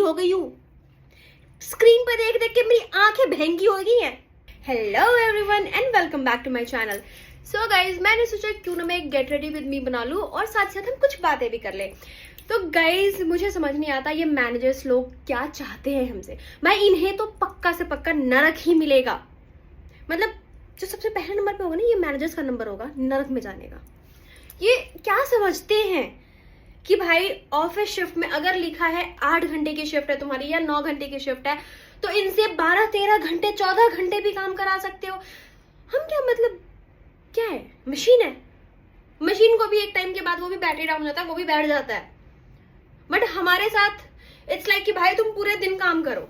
हो गई हूँ। स्क्रीन पर देख देख के मेरी आंखें बहंगी हो गई हैं। Hello everyone and welcome back to my channel. So guys, मैंने सोचा क्यों ना मैं एक गेट रेडी विद मी बना लूं और साथ साथ हम कुछ बातें भी कर ले। तो गाइज, मुझे समझ नहीं आता ये मैनेजर्स लोग क्या चाहते हैं हमसे। भाई इन्हें तो पक्का से पक्का नरक ही मिलेगा। मतलब जो सबसे पहले नंबर पे होगा ना, ये मैनेजर्स का नंबर होगा नरक में जाने का। ये क्या समझते हैं कि भाई ऑफिस शिफ्ट में अगर लिखा है 8 घंटे की शिफ्ट है तुम्हारी या 9 घंटे की शिफ्ट है, तो इनसे 12-13 घंटे 14 घंटे भी काम करा सकते हो। हम क्या मतलब क्या है, मशीन है? मशीन को भी एक टाइम के बाद वो भी बैटरी डाउन हो जाता है, वो भी बैठ जाता है। बट हमारे साथ इट्स लाइक कि भाई तुम पूरे दिन काम करो।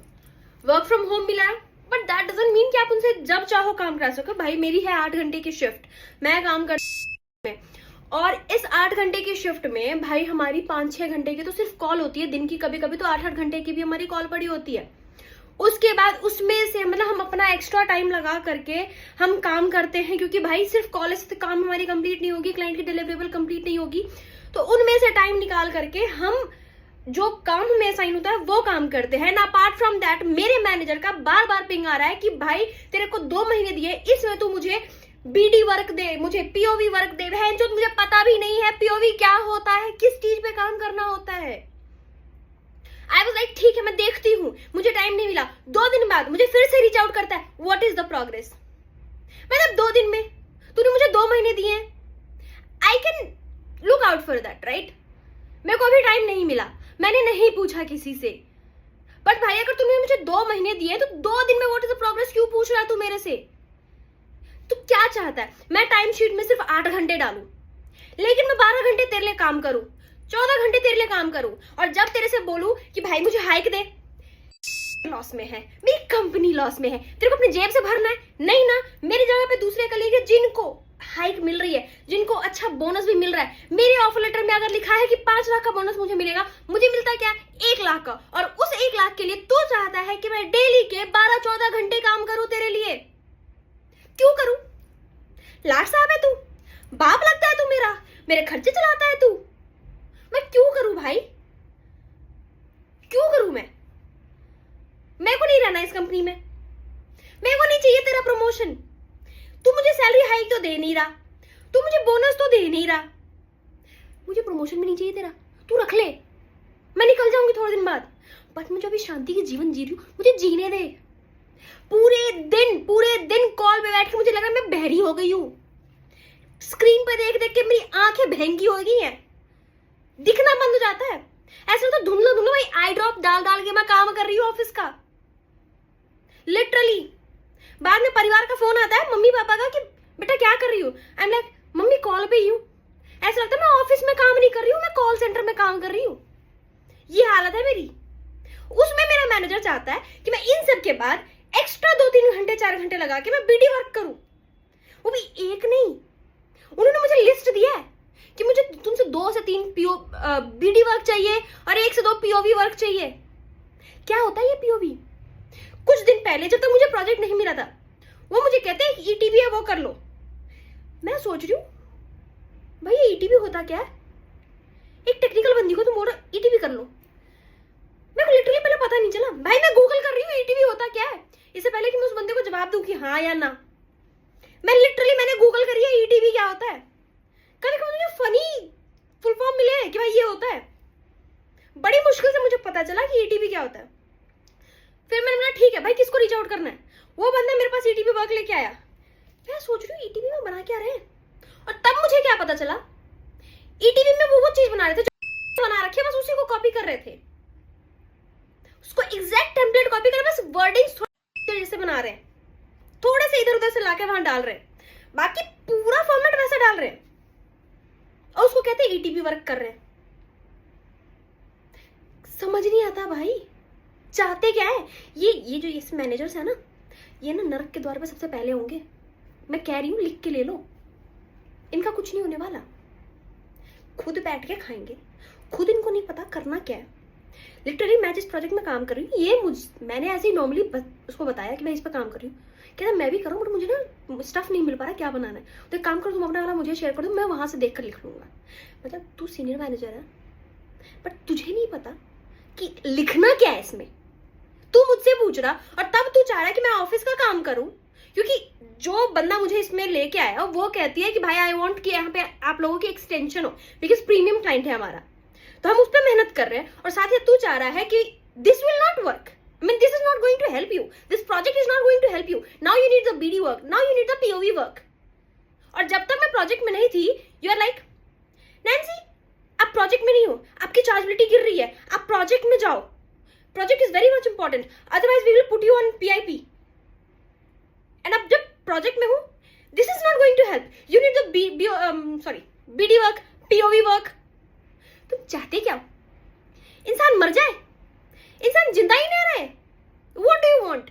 वर्क फ्रॉम होम मिला है, बट दैट डजंट मीन कि आप उनसे जब चाहो काम करा सको। भाई मेरी है 8 घंटे की शिफ्ट, मैं काम कर और इस 8 घंटे की शिफ्ट में भाई हमारी 5-6 घंटे की तो सिर्फ कॉल होती है दिन की, कभी कभी तो 8-8 घंटे की भी हमारी कॉल पड़ी होती है। उसके बाद उसमें से मतलब हम अपना एक्स्ट्रा टाइम लगा करके हम काम करते हैं, क्योंकि भाई सिर्फ कॉल से काम हमारी कंप्लीट नहीं होगी, क्लाइंट की डिलीवरेबल कंप्लीट नहीं होगी। तो उनमें से टाइम निकाल करके हम जो काम हमें असाइन होता है वो काम करते हैं ना। अपार्ट फ्रॉम दैट मेरे मैनेजर का बार बार पिंग आ रहा है कि भाई तेरे को 2 महीने दिए, इसमें तू मुझे बीडी वर्क दे, मुझे पीओवी वर्क दे। बहन जो मुझे पता भी नहीं है पीओवी क्या होता है, किस चीज पे काम करना होता है। आई वाज लाइक ठीक है मैं देखती हूँ, मुझे टाइम नहीं मिला। 2 दिन बाद मुझे फिर से रीच आउट करता है, व्हाट इज द प्रोग्रेस। मतलब 2 दिन में तूने मुझे 2 महीने दिए हैं, I can look out for that right. मेरे को अभी टाइम नहीं मिला, मैंने नहीं पूछा किसी से। बट भाई अगर तूने मुझे 2 महीने दिए तो 2 दिन में व्हाट इज द प्रोग्रेस क्यों पूछ रहा है तू मेरे से? तू क्या चाहता है? मैं टाइम शीट में सिर्फ 8 घंटे डालूं, लेकिन मैं 12 घंटे तेरे लिए काम करूं, 14 घंटे तेरे लिए काम करूं, और जब तेरे से बोलूं कि भाई मुझे हाइक दे, लॉस में है, मेरी कंपनी लॉस में है, तेरे को अपनी जेब से भरना है? नहीं ना, मेरी जगह पे दूसरे कलीग है जिनको हाइक मिल रही है, जिनको अच्छा बोनस भी मिल रहा है। मेरे ऑफर लेटर में अगर लिखा है कि 5 लाख का बोनस मुझे मिलेगा, मुझे मिलता है क्या? 1 लाख का। और उस 1 लाख के लिए तू चाहता है कि मैं डेली के 12-14 घंटे काम करूं तेरे लिए। क्यों करूं? लाड साहब है तू, बाप लगता है तू मेरा, मेरे खर्चे चलाता है तू। मैं क्यों करूं भाई, क्यों करूं मैं? मेरे को नहीं रहना इस कंपनी में, मेरे को नहीं चाहिए तेरा प्रमोशन। तू मुझे सैलरी हाइक तो दे नहीं रहा, तू मुझे बोनस तो दे नहीं रहा, मुझे प्रमोशन भी नहीं चाहिए तेरा। तू रख ले, मैं निकल जाऊंगी थोड़े दिन बाद, बट मुझे अभी शांति की जीवन जी रही हूं, मुझे जीने दे। पूरे दिन कॉल पे बैठ के मुझे लग रहा है मैं बहरी हो गई हूं। स्क्रीन पे देख देख के मेरी आंखें बहंगी हो गई हैं, दिखना बंद हो जाता है। ऐसा लगता है धुंधला धुंधला भाई आई ड्रॉप डाल डाल के मैं काम कर रही हूँ ऑफिस का, लिटरली। बाद में परिवार का फोन आता है मम्मी पापा का कि बेटा क्या कर रही हूँ, I am like mummy call पे ही हूँ। ऐसा लगता है मैं ऑफिस में काम नहीं कर रही हूँ, मैं कॉल सेंटर में काम कर रही हूँ। ये हालत है मेरी। उसमें मेरा मैनेजर चाहता है कि मैं इन सब के बाद एक्स्ट्रा 2-3 घंटे 4 घंटे लगा के मैं बीडी वर्क करूं, वो भी एक नहीं। उन्होंने मुझे लिस्ट दिया है कि मुझे तुमसे 2 से 3 बीडी वर्क चाहिए और 1 से 2 पीओवी वर्क चाहिए। क्या होता है ये पीओवी? कुछ दिन पहले जब तक मुझे प्रोजेक्ट नहीं मिला था, वो मुझे कहते हैं ईटीबी है वो कर लो। मैं सोच रही हूँ भाई ये ईटीबी होता क्या है? एक टेक्निकल बंदी को तुम बोल रहे ईटीबी कर लो, मेरे को लिटरली पहले पता नहीं चला। भाई मैं गूगल कर रही हूँ ईटीबी होता क्या है, इससे पहले कि मैं उस बंदे को जवाब दूं कि हाँ या ना। मैंने गूगल करी है ईटीबी क्या होता है। कभी कभी मुझे फनी फुल फॉर्म मिले कि भाई ये होता है, बड़ी मुश्किल से मुझे पता चला कि ईटीबी क्या होता है। फिर मैंने बोला ठीक है भाई किसको रीच आउट करना है। वो बंदा मेरे पास ईटीबी वर्क लेके आया। मैं सोच रही हूँ ईटीबी में बना क्या रहे हैं, और तब मुझे क्या पता चला ईटीबी में वो चीज बना रहे थे जो बना रखे, बस उसी को कॉपी कर रहे थे, उसको एग्जैक्ट टेम्पलेट कॉपी कर बस वर्डिंग जैसे बना रहे हैं, थोड़े से इधर उधर से लाके वहां डाल रहे हैं, बाकी पूरा फॉर्मेट वैसा डाल रहे हैं और उसको कहते हैं ईटीबी वर्क कर रहे हैं। समझ नहीं आता भाई चाहते क्या है ये जो इस मैनेजर्स है ना, ये ना नरक के द्वार पे सबसे पहले होंगे। मैं कह रही हूं लिख के ले लो, इनका कुछ नहीं होने वाला। खुद बैठ के खाएंगे, खुद इनको नहीं पता करना क्या है। लिटरली मैं जिस प्रोजेक्ट में काम कर रही हूँ ये मैंने ऐसे ही नॉर्मली उसको बताया कि मैं इस पर काम कर रही हूँ, कहता मैं भी करूँ बट मुझे ना स्टफ नहीं मिल पा रहा क्या बनाना है। तो एक काम करो तुम अपना वाला मुझे शेयर कर दो, मैं वहां से देख कर लिख लूंगा। मतलब तू सीनियर मैनेजर है बट तुझे नहीं पता कि लिखना क्या है इसमें। तू मुझसे पूछ रहा और तब तू चाह रहा है कि मैं ऑफिस का काम करूं, क्योंकि जो बंदा मुझे इसमें लेके आया वो कहती है कि भाई आई वांट कि यहाँ पे आप लोगों की एक्सटेंशन हो, बिकॉज प्रीमियम क्लाइंट है हमारा, तो हम उस पर मेहनत कर रहे हैं। और साथ ही तू चाह रहा है कि this will not work, I mean, this is not going to help you. This project is not going to help you. Now you need the BD work. Now you need the POV work. और जब तक मैं project में नहीं थी, you are like, Nancy, आप project में नहीं हो, आपकी चार्जेबिलिटी गिर रही है, आप प्रोजेक्ट में जाओ. Project is very much important, otherwise we will put you on PIP. And अब जब प्रोजेक्ट में हूँ, this is not going to help. You need the BD work, POV work. तुम चाहते क्या हो? इंसान मर जाए? इंसान जिंदा ही नहीं रहे. What do you want?